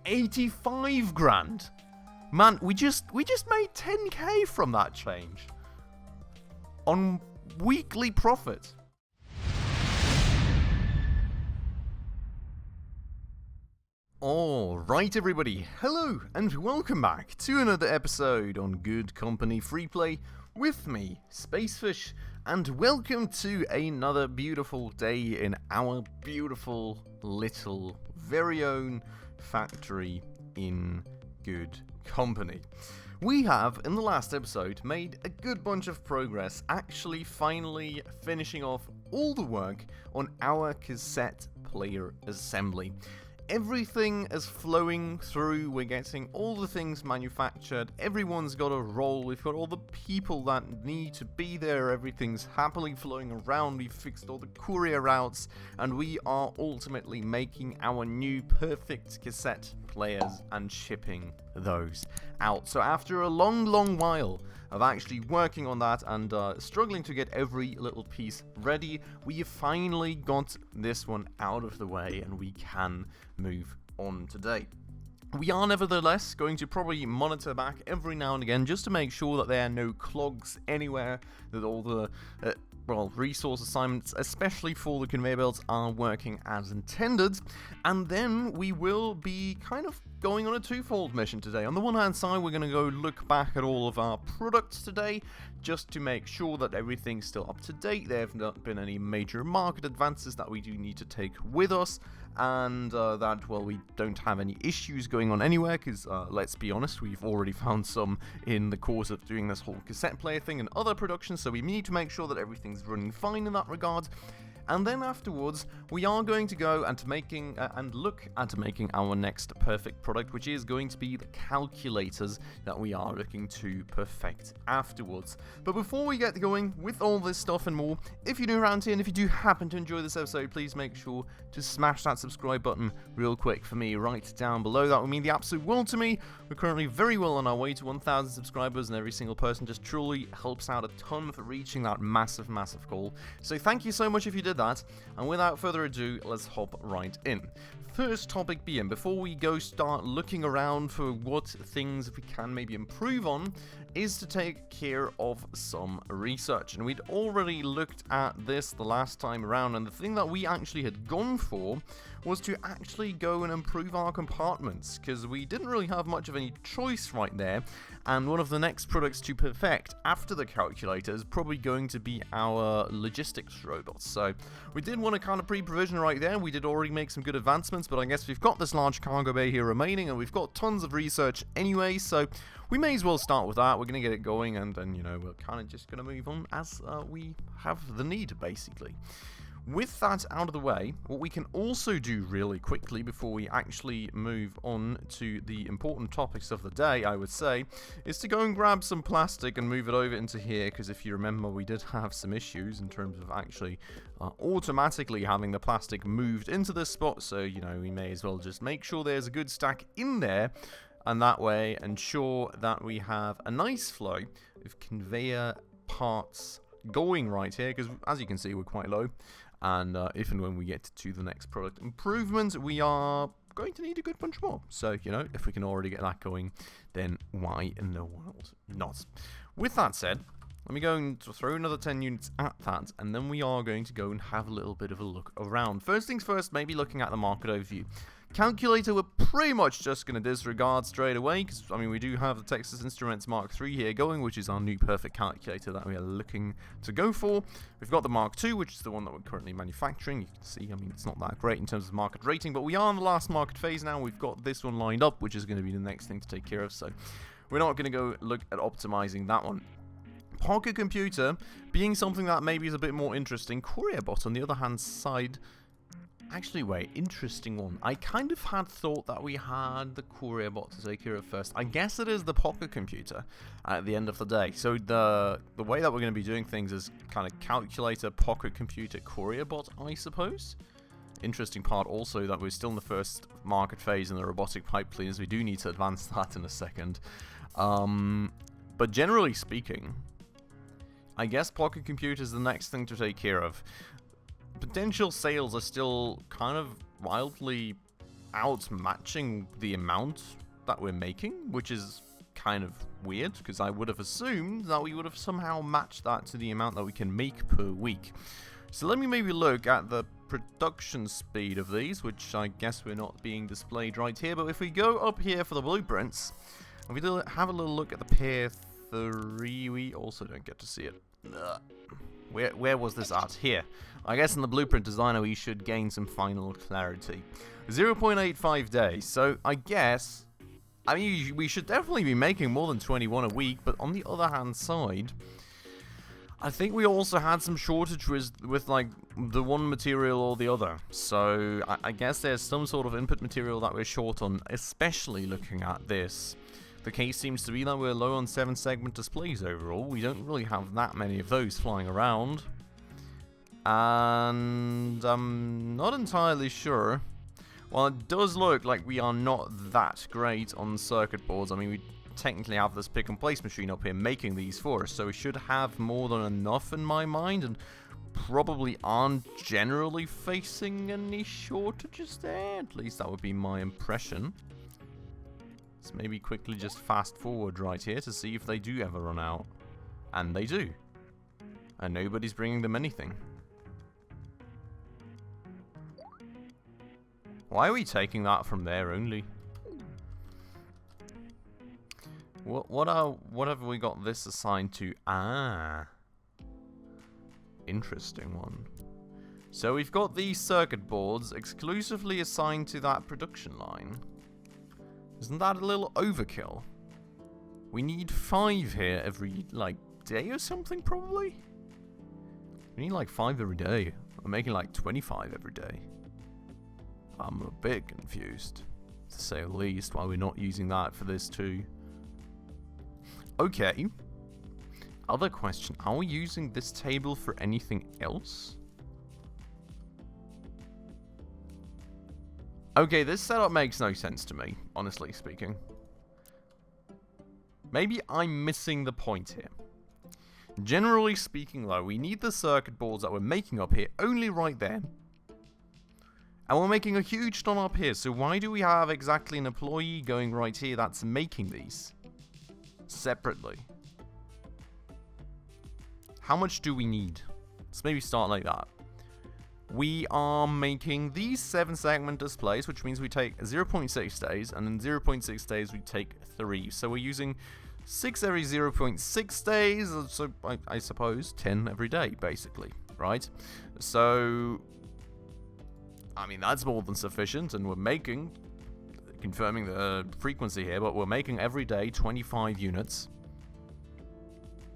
85 grand. Man, we just made 10k from that change on weekly profit. Alright everybody, hello and welcome back to another episode on Good Company Freeplay with me, Spacefish, and welcome to another beautiful day in our beautiful little very own factory in Good Company. We have, in the last episode, made a good bunch of progress, actually finally finishing off all the work on our cassette player assembly. Everything is flowing through, we're getting all the things manufactured, everyone's got a role, we've got all the people that need to be there, everything's happily flowing around, we've fixed all the courier routes, and we are ultimately making our new perfect cassette players and shipping those out. So after a long while of actually working on that and struggling to get every little piece ready, we finally got this one out of the way and we can move on today. We are nevertheless going to probably monitor back every now and again just to make sure that there are no clogs anywhere, that all the resource assignments, especially for the conveyor belts, are working as intended. And then we will be kind of going on a twofold mission today. On the one hand side, we're going to go look back at all of our products today, just to make sure that everything's still up to date. There have not been any major market advances that we do need to take with us, and that, well, we don't have any issues going on anywhere, because let's be honest, we've already found some in the course of doing this whole cassette player thing and other productions, so we need to make sure that everything's running fine in that regard. And then afterwards, we are going to go and look at making our next perfect product, which is going to be the calculators that we are looking to perfect afterwards. But before we get going with all this stuff and more, if you're new around here and if you do happen to enjoy this episode, please make sure to smash that subscribe button real quick for me right down below. That would mean the absolute world to me. We're currently very well on our way to 1,000 subscribers, and every single person just truly helps out a ton for reaching that massive goal. So thank you so much if you did that, and without further ado, let's hop right in. First topic being, before we go start looking around for what things we can maybe improve on, is to take care of some research. And we'd already looked at this the last time around, and the thing that we actually had gone for was to actually go and improve our compartments, because we didn't really have much of any choice right there. And one of the next products to perfect after the calculator is probably going to be our logistics robots. So we did want to kind of pre-provision right there. We did already make some good advancements, but I guess we've got this large cargo bay here remaining, and we've got tons of research anyway, so we may as well start with that. We're going to get it going, and then, you know, we're kind of just going to move on as we have the need, basically. With that out of the way, what we can also do really quickly before we actually move on to the important topics of the day, I would say, is to go and grab some plastic and move it over into here, because if you remember, we did have some issues in terms of actually automatically having the plastic moved into this spot, so, you know, we may as well just make sure there's a good stack in there, and that way ensure that we have a nice flow of conveyor parts going right here, because as you can see, we're quite low. And if and when we get to the next product improvement, we are going to need a good bunch more. So, you know, if we can already get that going, then why in the world not? With that said, let me go and throw another 10 units at that, and then we are going to go and have a little bit of a look around. First things first, maybe looking at the market overview. Calculator, we're pretty much just going to disregard straight away, because, I mean, we do have the Texas Instruments Mark III here going, which is our new perfect calculator that we are looking to go for. We've got the Mark II, which is the one that we're currently manufacturing. You can see, I mean, it's not that great in terms of market rating, but we are in the last market phase now. We've got this one lined up, which is going to be the next thing to take care of, so we're not going to go look at optimizing that one. Pocket computer being something that maybe is a bit more interesting. Courier bot, on the other hand side, actually, wait, interesting one. I kind of had thought that we had the courier bot to take care of first. I guess it is the pocket computer at the end of the day. So the way that we're going to be doing things is kind of calculator, pocket computer, courier bot, I suppose. Interesting part also that we're still in the first market phase in the robotic pipe cleaners. We do need to advance that in a second. But generally speaking, I guess pocket computer is the next thing to take care of. Potential sales are still kind of wildly outmatching the amount that we're making, which is kind of weird, because I would have assumed that we would have somehow matched that to the amount that we can make per week. So let me maybe look at the production speed of these, which I guess we're not being displayed right here, but if we go up here for the blueprints, and we have a little look at the pair 3, we also don't get to see it. Where was this at? Here. I guess in the blueprint designer we should gain some final clarity. 0.85 days, so I guess, I mean, we should definitely be making more than 21 a week, but on the other hand side, I think we also had some shortages with, like, the one material or the other. So I guess there's some sort of input material that we're short on, especially looking at this. The case seems to be that we're low on 7-segment displays overall. We don't really have that many of those flying around. And I'm not entirely sure. Well, it does look like we are not that great on circuit boards. I mean, we technically have this pick and place machine up here making these for us, so we should have more than enough in my mind, and probably aren't generally facing any shortages there. At least that would be my impression. Let's maybe quickly just fast forward right here to see if they do ever run out. And they do. And nobody's bringing them anything. Why are we taking that from there only? What have we got this assigned to? Ah. Interesting one. So we've got these circuit boards exclusively assigned to that production line. Isn't that a little overkill? We need 5 here every, like, day or something, probably? We need, like, 5 every day. We're making, like, 25 every day. I'm a bit confused, to say the least, why we're not using that for this too. Okay. Other question, are we using this table for anything else? Okay, this setup makes no sense to me, honestly speaking. Maybe I'm missing the point here. Generally speaking though, we need the circuit boards that we're making up here only right there. And we're making a huge ton up here, so why do we have exactly an employee going right here that's making these separately? How much do we need? Let's maybe start like that. We are making these 7-segment displays, which means we take 0.6 days, and in 0.6 days we take 3. So we're using 6 every 0.6 days, so I suppose 10 every day, basically, right? So, I mean, that's more than sufficient, and we're making, confirming the frequency here, but we're making every day 25 units.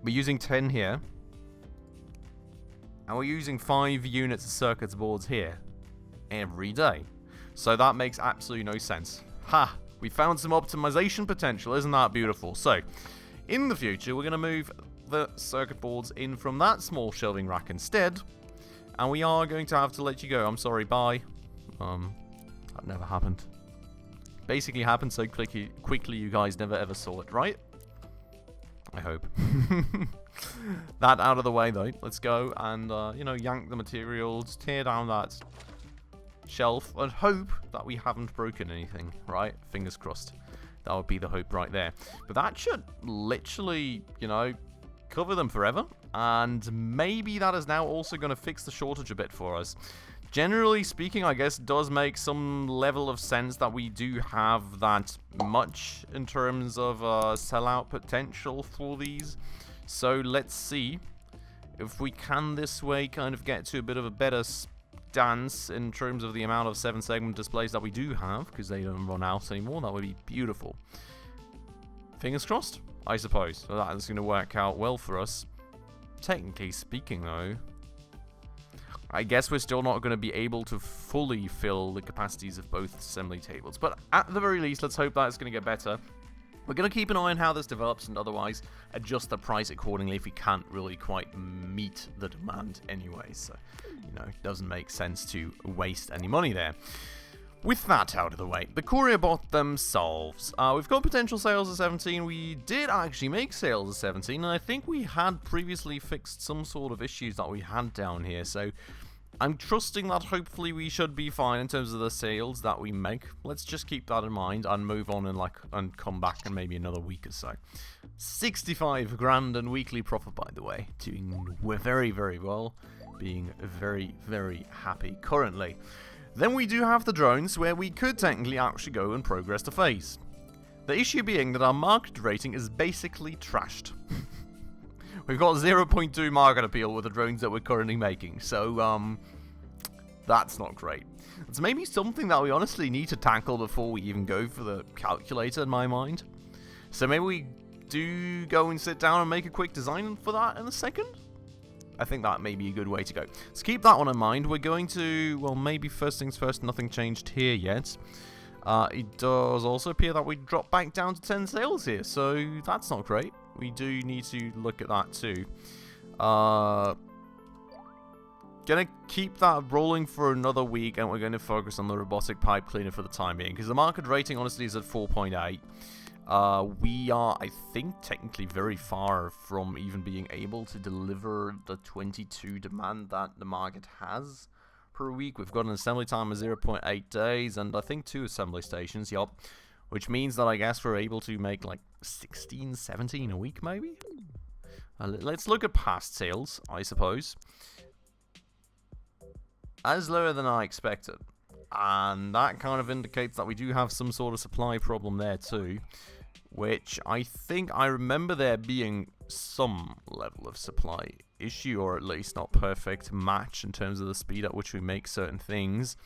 We're using 10 here. And we're using 5 units of circuits boards here every day. So that makes absolutely no sense. Ha! We found some optimization potential, isn't that beautiful? So, in the future, we're going to move the circuit boards in from that small shelving rack instead. And we are going to have to let you go. I'm sorry, bye. That never happened. Basically happened so quickly you guys never ever saw it, right? I hope. That out of the way though, let's go and, you know, yank the materials, tear down that shelf, and hope that we haven't broken anything, right? Fingers crossed. That would be the hope right there. But that should literally, you know, cover them forever, and maybe that is now also going to fix the shortage a bit for us. Generally speaking, I guess it does make some level of sense that we do have that much in terms of sellout potential for these. So let's see if we can this way kind of get to a bit of a better stance in terms of the amount of 7-segment displays that we do have, because they don't run out anymore. That would be beautiful. Fingers crossed, I suppose. So that is going to work out well for us. Technically speaking though, I guess we're still not going to be able to fully fill the capacities of both assembly tables. But at the very least, let's hope that it's going to get better. We're going to keep an eye on how this develops and otherwise adjust the price accordingly if we can't really quite meet the demand anyway. So, you know, it doesn't make sense to waste any money there. With that out of the way, the courier bot themselves. We've got potential sales of 17. We did actually make sales of 17, and I think we had previously fixed some sort of issues that we had down here. So I'm trusting that hopefully we should be fine in terms of the sales that we make. Let's just keep that in mind and move on and come back in maybe another week or so. 65 grand in weekly profit, by the way. Doing very, very well. Being very, very happy currently. Then we do have the drones, where we could technically actually go and progress the phase. The issue being that our market rating is basically trashed. We've got 0.2 market appeal with the drones that we're currently making, so that's not great. It's maybe something that we honestly need to tackle before we even go for the calculator, in my mind. So maybe we do go and sit down and make a quick design for that in a second? I think that may be a good way to go. So keep that one in mind. We're going to, well, maybe first things first, nothing changed here yet. It does also appear that we dropped back down to 10 sales here, so that's not great. We do need to look at that too. Gonna keep that rolling for another week, and we're going to focus on the robotic pipe cleaner for the time being, because the market rating honestly is at 4.8. We are, I think, technically very far from even being able to deliver the 22 demand that the market has per week. We've got an assembly time of 0.8 days, and I think 2 assembly stations, yup. Which means that I guess we're able to make like 16, 17 a week, maybe? Let's look at past sales, I suppose. As lower than I expected. And that kind of indicates that we do have some sort of supply problem there too. Which I think I remember there being some level of supply issue, or at least not perfect match in terms of the speed at which we make certain things.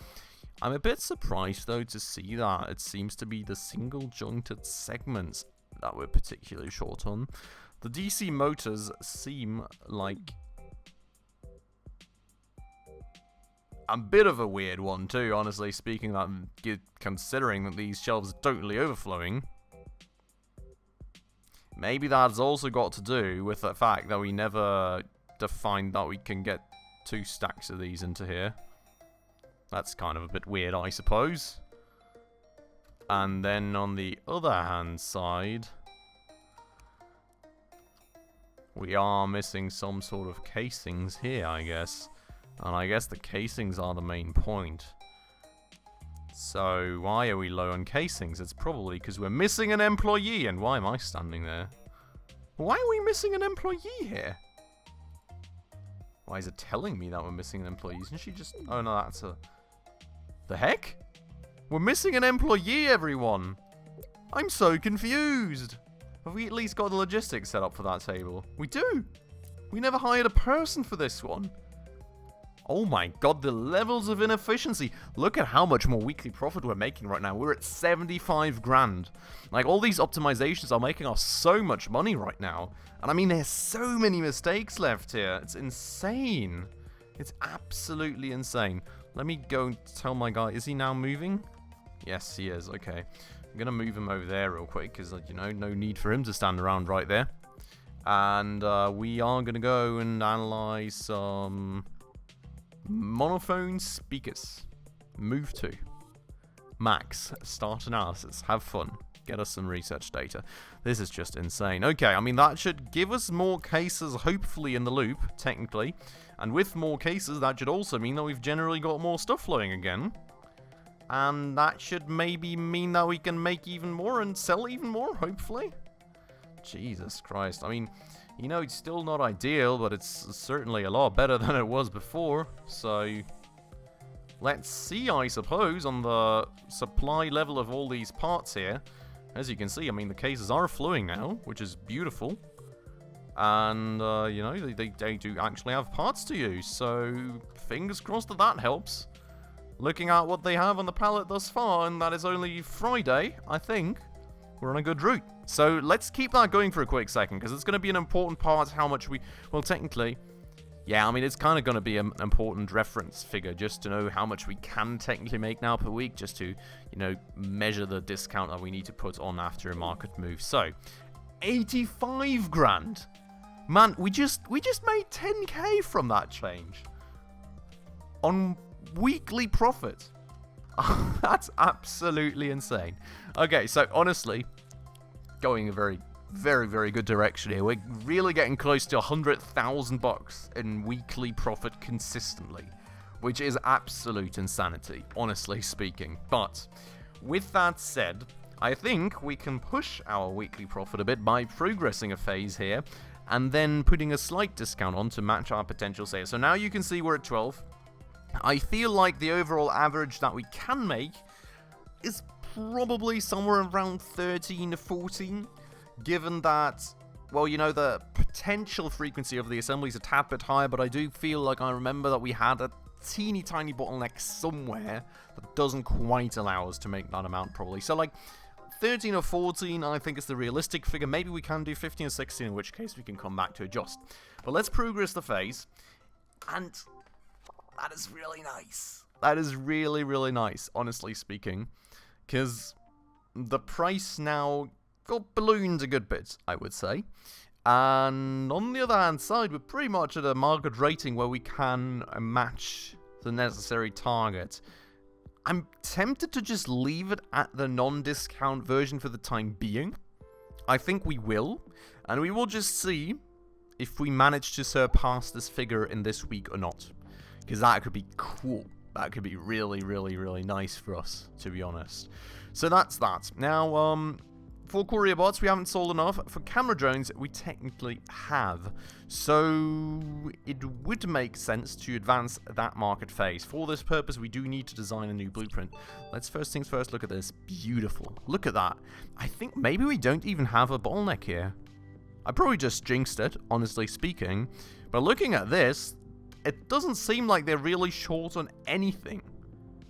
I'm a bit surprised though to see that it seems to be the single jointed segments that we're particularly short on. The DC motors seem like a bit of a weird one too, honestly speaking, that considering that these shelves are totally overflowing. Maybe that's also got to do with the fact that we never defined that we can get 2 stacks of these into here. That's kind of a bit weird, I suppose. And then on the other hand side, we are missing some sort of casings here, I guess. And I guess the casings are the main point. So why are we low on casings? It's probably because we're missing an employee. And why am I standing there? Why are we missing an employee here? Why is it telling me that we're missing an employee? Isn't she just... Oh no, that's a... The heck? We're missing an employee, everyone! I'm so confused! Have we at least got the logistics set up for that table? We do! We never hired a person for this one! Oh my god, the levels of inefficiency! Look at how much more weekly profit we're making right now. We're at 75 grand. Like, all these optimizations are making us so much money right now. And I mean, there's so many mistakes left here. It's insane. It's absolutely insane. Let me go and tell my guy, is he now moving? Yes, he is, okay. I'm going to move him over there real quick, because, you know, no need for him to stand around right there. And we are going to go and analyze some monophone speakers. Move to. Max, start analysis, have fun. Get us some research data. This is just insane. Okay, I mean, that should give us more cases, hopefully, in the loop, technically. And with more cases, that should also mean that we've generally got more stuff flowing again. And that should maybe mean that we can make even more and sell even more, hopefully. Jesus Christ. I mean, you know, it's still not ideal, but it's certainly a lot better than it was before. So, let's see, I suppose, on the supply level of all these parts here. As you can see, I mean, the cases are flowing now, which is beautiful. And, you know, they do actually have parts to use, so fingers crossed that that helps. Looking at what they have on the pallet thus far, and that is only Friday, I think, we're on a good route. So let's keep that going for a quick second, because it's going to be an important part how much we... Well, technically, yeah, I mean, it's kind of going to be an important reference figure just to know how much we can technically make now per week, just to, you know, measure the discount that we need to put on after a market move. So, 85 grand! Man, we just made 10k from that change. On weekly profit. That's absolutely insane. Okay, so honestly, going a very, very, very good direction here. We're really getting close to 100,000 bucks in weekly profit consistently, which is absolute insanity, honestly speaking. But with that said, I think we can push our weekly profit a bit by progressing a phase here and then putting a slight discount on to match our potential sales. So now you can see we're at 12. I feel like the overall average that we can make is probably somewhere around 13 to 14, given that, well, you know, the potential frequency of the assembly is a tad bit higher, but I do feel like I remember that we had a teeny tiny bottleneck somewhere that doesn't quite allow us to make that amount, probably. So, like, 13 or 14, I think, is the realistic figure. Maybe we can do 15 or 16, in which case we can come back to adjust. But let's progress the phase, and that is really nice. That is really, really nice, honestly speaking, because the price now got ballooned a good bit, I would say. And on the other hand side, we're pretty much at a market rating where we can match the necessary target. I'm tempted to just leave it at the non-discount version for the time being. I think we will, and we will just see if we manage to surpass this figure in this week or not. Because that could be cool. That could be really, really, really nice for us, to be honest. So that's that. Now, for courier bots, we haven't sold enough. For camera drones, we technically have. So it would make sense to advance that market phase. For this purpose, we do need to design a new blueprint. Let's first things first look at this. Beautiful. Look at that. I think maybe we don't even have a bottleneck here. I probably just jinxed it, honestly speaking. But looking at this, it doesn't seem like they're really short on anything,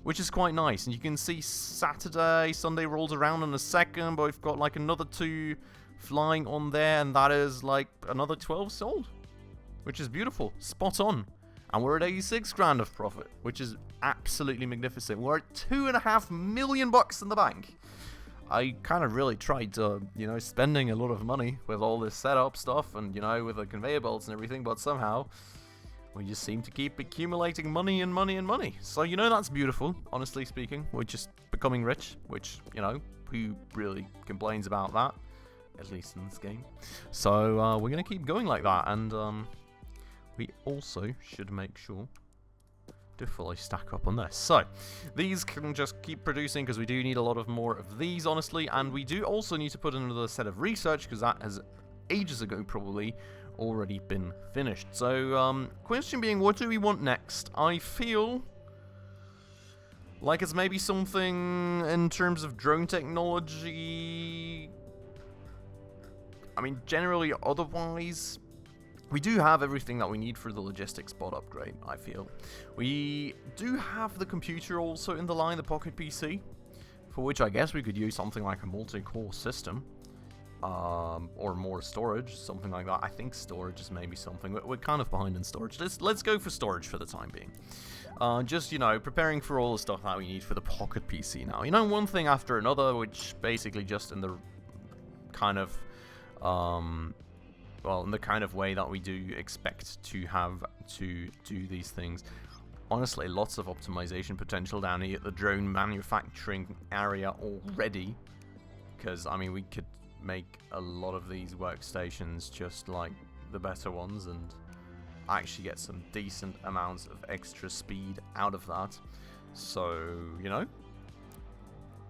which is quite nice. And you can see Saturday, Sunday rolls around in a second, but we've got like another 2 flying on there, and that is like another 12 sold, which is beautiful, spot on. And we're at 86 grand of profit, which is absolutely magnificent. We're at $2.5 million in the bank. I kind of really tried to, you know, spending a lot of money with all this setup stuff and, you know, with the conveyor belts and everything, but somehow we just seem to keep accumulating money and money and money. So, you know, that's beautiful, honestly speaking. We're just becoming rich, which, you know, who really complains about that? At least in this game. So, we're going to keep going like that. And we also should make sure to fully stack up on this. So, these can just keep producing because we do need a lot of more of these, honestly. And we do also need to put in another set of research because that has ages ago probably already been finished. So, question being, what do we want next? I feel like it's maybe something in terms of drone technology. I mean, generally, otherwise, we do have everything that we need for the logistics bot upgrade, I feel. We do have the computer also in the line, the Pocket PC, for which I guess we could use something like a multi-core system. Or more storage, something like that. I think storage is maybe something. We're kind of behind in storage. Let's go for storage for the time being. Just, you know, preparing for all the stuff that we need for the Pocket PC now. You know, one thing after another, which basically just in the kind of, well, in the kind of way that we do expect to have to do these things. Honestly, lots of optimization potential down here at the drone manufacturing area already. Because, I mean, we could make a lot of these workstations just like the better ones and actually get some decent amounts of extra speed out of that. So, you know,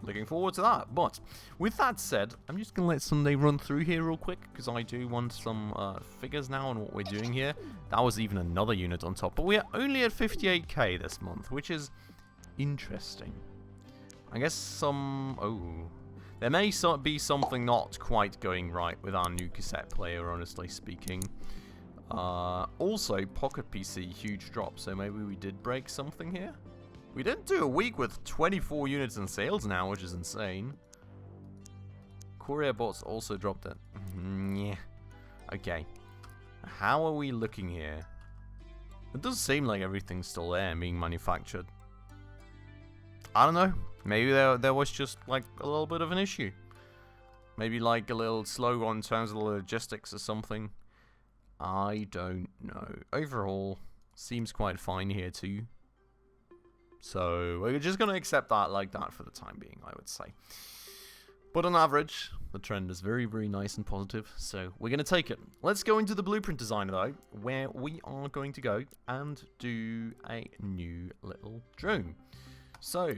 looking forward to that. But with that said, I'm just going to let Sunday run through here real quick because I do want some figures now on what we're doing here. That was even another unit on top, but we're only at 58k this month, which is interesting. I guess some... oh... there may be something not quite going right with our new cassette player, honestly speaking. Also, Pocket PC, huge drop, so maybe we did break something here? We did do a week with 24 units in sales now, which is insane. Courier bots also dropped it. Yeah. Okay. How are we looking here? It does seem like everything's still there and being manufactured. I don't know. Maybe there was just like a little bit of an issue. Maybe like a little slow in terms of the logistics or something. I don't know. Overall, seems quite fine here too. So we're just going to accept that like that for the time being, I would say. But on average, The trend is very, very nice and positive, so we're going to take it. Let's go into the blueprint designer, though, where we are going to go and do a new little drone. So,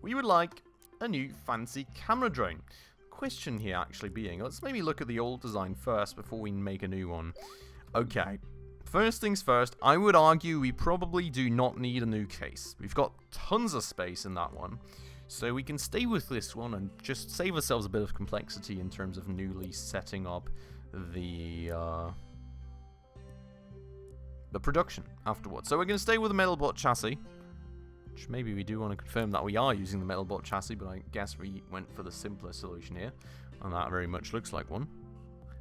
we would like a new fancy camera drone. Question here actually being, let's maybe look at the old design first before we make a new one. Okay, first things first, I would argue we probably do not need a new case. We've got tons of space in that one, so we can stay with this one and just save ourselves a bit of complexity in terms of newly setting up the production afterwards. So we're going to stay with the Metalbot chassis, which maybe we do want to confirm that we are using the Metalbot chassis, but I guess we went for the simpler solution here, and that very much looks like one.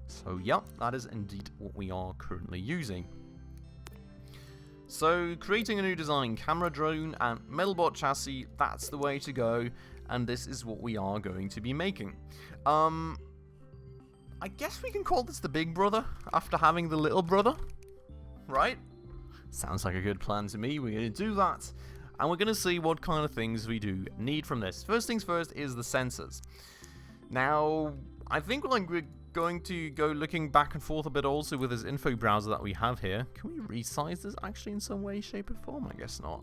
So yeah, that is indeed what we are currently using. So creating a new design, camera drone and Metalbot chassis, that's the way to go, and this is what we are going to be making. I guess we can call this the big brother after having the little brother, right? Sounds like a good plan to me. We're going to do that. And we're going to see what kind of things we do need from this. First things first is the sensors. Now, I think we're going to go looking back and forth a bit also with this info browser that we have here. Can we resize this actually in some way, shape, or form? I guess not.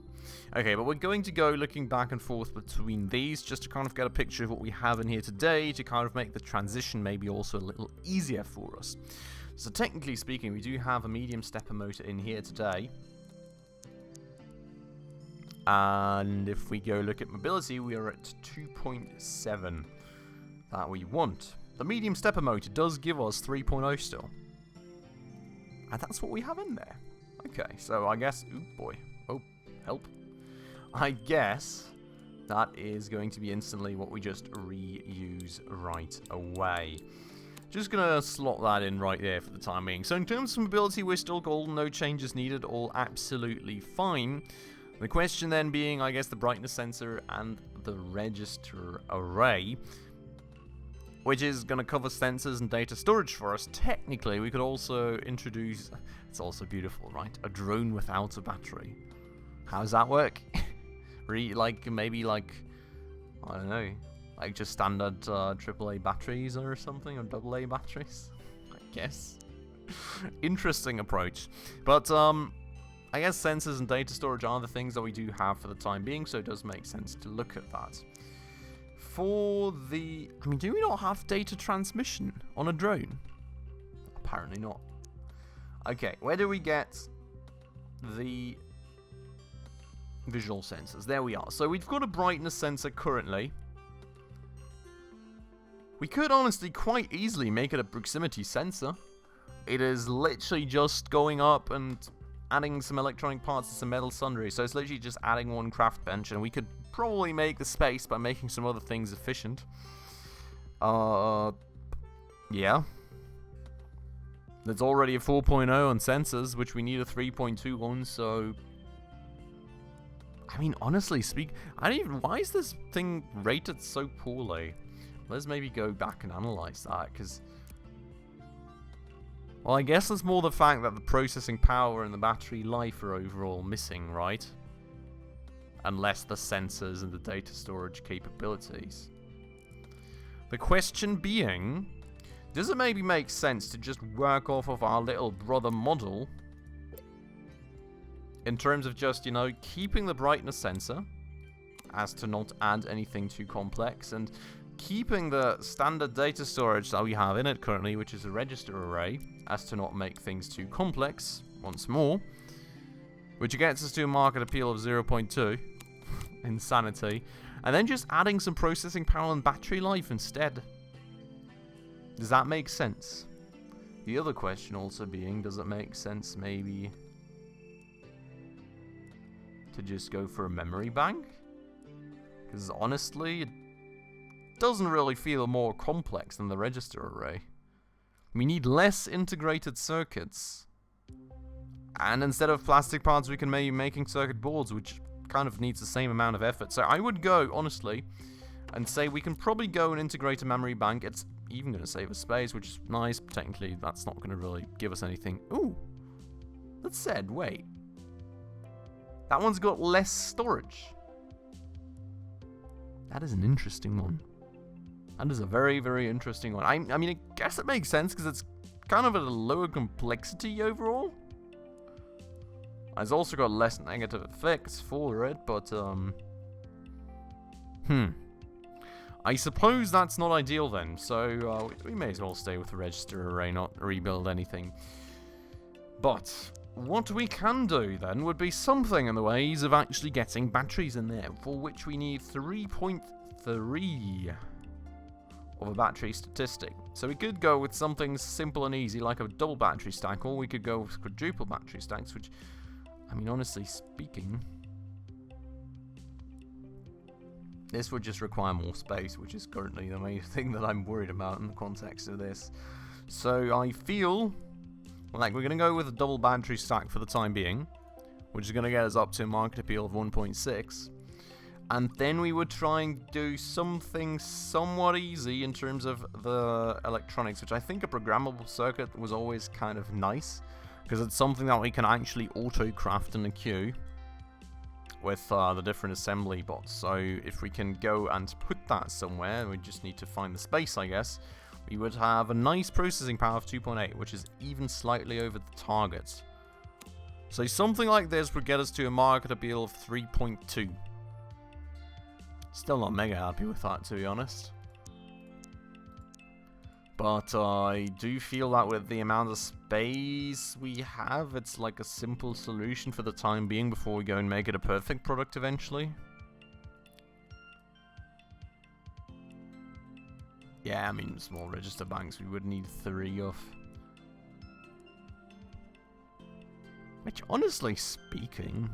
Okay, but we're going to go looking back and forth between these just to kind of get a picture of what we have in here today to kind of make the transition maybe also a little easier for us. So technically speaking, we do have a medium stepper motor in here today. And if we go look at mobility, we are at 2.7 that we want. The medium stepper motor does give us 3.0 still. And that's what we have in there. Okay, so I guess... Oh boy. Oh, help. I guess that is going to be instantly what we just reuse right away. Just gonna slot that in right there for the time being. So in terms of mobility, we're still golden, no changes needed, all absolutely fine. The question then being, I guess, the brightness sensor and the register array, which is going to cover sensors and data storage for us. Technically, we could also introduce, it's also beautiful, right? A drone without a battery. How does that work? Maybe I don't know, like just standard AAA batteries or something, or AA batteries, I guess. Interesting approach. But, I guess sensors and data storage are the things that we do have for the time being, so it does make sense to look at that. For the... I mean, do we not have data transmission on a drone? Apparently not. Okay, where do we get the visual sensors? There we are. So we've got a brightness sensor currently. We could honestly quite easily make it a proximity sensor. It is literally just going up and adding some electronic parts to some metal sundry. So it's literally just adding one craft bench, and we could probably make the space by making some other things efficient. Yeah. There's already a 4.0 on sensors, which we need a 3.2 on, so... I mean, honestly why is this thing rated so poorly? Let's maybe go back and analyze that, because... Well, I guess it's more the fact that the processing power and the battery life are overall missing, right? And less the sensors and the data storage capabilities. The question being, does it maybe make sense to just work off of our little brother model in terms of just, you know, keeping the brightness sensor as to not add anything too complex, and keeping the standard data storage that we have in it currently, which is a register array, as to not make things too complex, once more, which gets us to a market appeal of 0.2, insanity, and then just adding some processing power and battery life instead. Does that make sense? The other question also being, does it make sense maybe to just go for a memory bank? Because honestly, it doesn't really feel more complex than the register array. We need less integrated circuits. And instead of plastic parts, we can maybe making circuit boards, which kind of needs the same amount of effort. So I would go, honestly, and say we can probably go and integrate a memory bank. It's even going to save us space, which is nice. Technically, that's not going to really give us anything. Ooh, that said, wait. That one's got less storage. That is an interesting one. That is a very, very interesting one. I mean, I guess it makes sense because it's kind of at a lower complexity overall. It's also got less negative effects for it, but, I suppose that's not ideal then, so we may as well stay with the register array, not rebuild anything. But what we can do then would be something in the ways of actually getting batteries in there, for which we need 3.3 of a battery statistic. So we could go with something simple and easy like a double battery stack, or we could go with quadruple battery stacks, which, I mean, honestly speaking, this would just require more space, which is currently the main thing that I'm worried about in the context of this. So I feel like we're going to go with a double battery stack for the time being, which is going to get us up to a market appeal of 1.6. And then we would try and do something somewhat easy in terms of the electronics, which I think a programmable circuit was always kind of nice, because it's something that we can actually auto-craft in the queue with the different assembly bots. So if we can go and put that somewhere, we just need to find the space, I guess, we would have a nice processing power of 2.8, which is even slightly over the target. So something like this would get us to a market appeal of 3.2. Still not mega happy with that, to be honest. But I do feel that with the amount of space we have, it's like a simple solution for the time being before we go and make it a perfect product eventually. Yeah, I mean, small register banks we would need 3 of. Which, honestly speaking,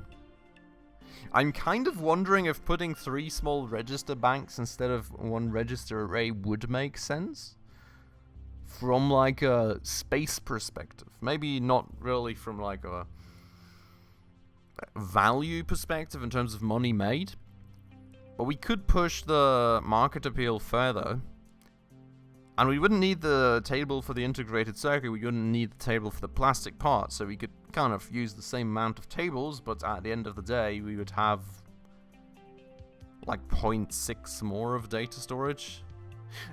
I'm kind of wondering if putting 3 small register banks instead of 1 register array would make sense. From like a space perspective. Maybe not really from like a value perspective in terms of money made. But we could push the market appeal further. And we wouldn't need the table for the integrated circuit, we wouldn't need the table for the plastic part, so we could kind of use the same amount of tables, but at the end of the day, we would have like 0.6 more of data storage.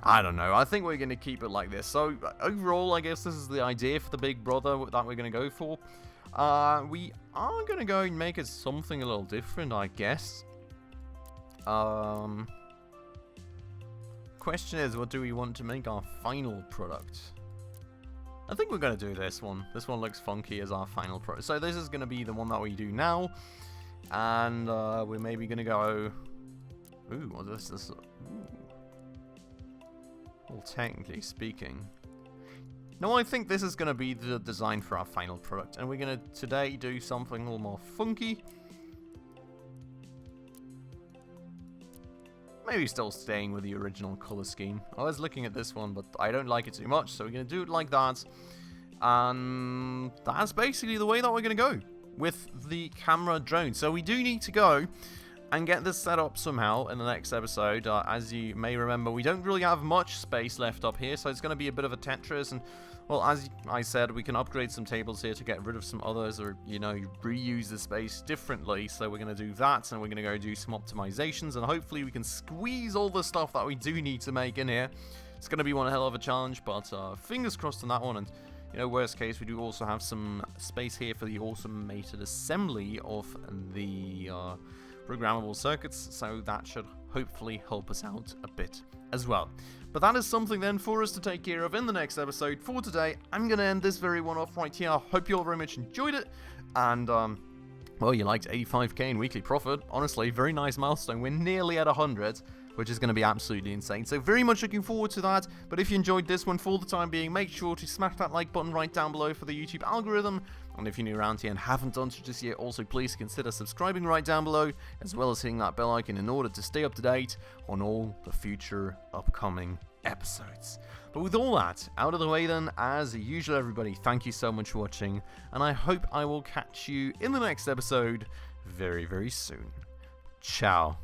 I don't know, I think we're going to keep it like this. So overall, I guess this is the idea for the Big Brother that we're going to go for. We are going to go and make it something a little different, I guess. Question is, what do we want to make our final product? I think we're going to do this one. This one looks funky as our final product. So this is going to be the one that we do now. And we're maybe going to go... Ooh, what is this? Ooh. Well, technically speaking... No, I think this is going to be the design for our final product. And we're going to today do something a little more funky. Maybe still staying with the original color scheme. I was looking at this one, but I don't like it too much, so we're going to do it like that. And that's basically the way that we're going to go with the camera drone. So we do need to go and get this set up somehow in the next episode. As you may remember, we don't really have much space left up here, so it's going to be a bit of a Tetris. And, well, as I said, we can upgrade some tables here to get rid of some others, or, you know, reuse the space differently. So we're going to do that, and we're going to go do some optimizations, and hopefully we can squeeze all the stuff that we do need to make in here. It's going to be one hell of a challenge, but fingers crossed on that one. And, you know, worst case, we do also have some space here for the automated assembly of the programmable circuits, so that should hopefully help us out a bit as well. But that is something then for us to take care of in the next episode. For today, I'm going to end this very one off right here. I hope you all very much enjoyed it, and well, you liked 85k in weekly profit. Honestly, very nice milestone. We're nearly at 100, which is going to be absolutely insane. So very much looking forward to that. But if you enjoyed this one for the time being, make sure to smash that like button right down below for the YouTube algorithm. And if you're new around here and haven't done so just yet, also please consider subscribing right down below, as well as hitting that bell icon in order to stay up to date on all the future upcoming episodes. But with all that out of the way then, as usual everybody, thank you so much for watching, and I hope I will catch you in the next episode very, very soon. Ciao.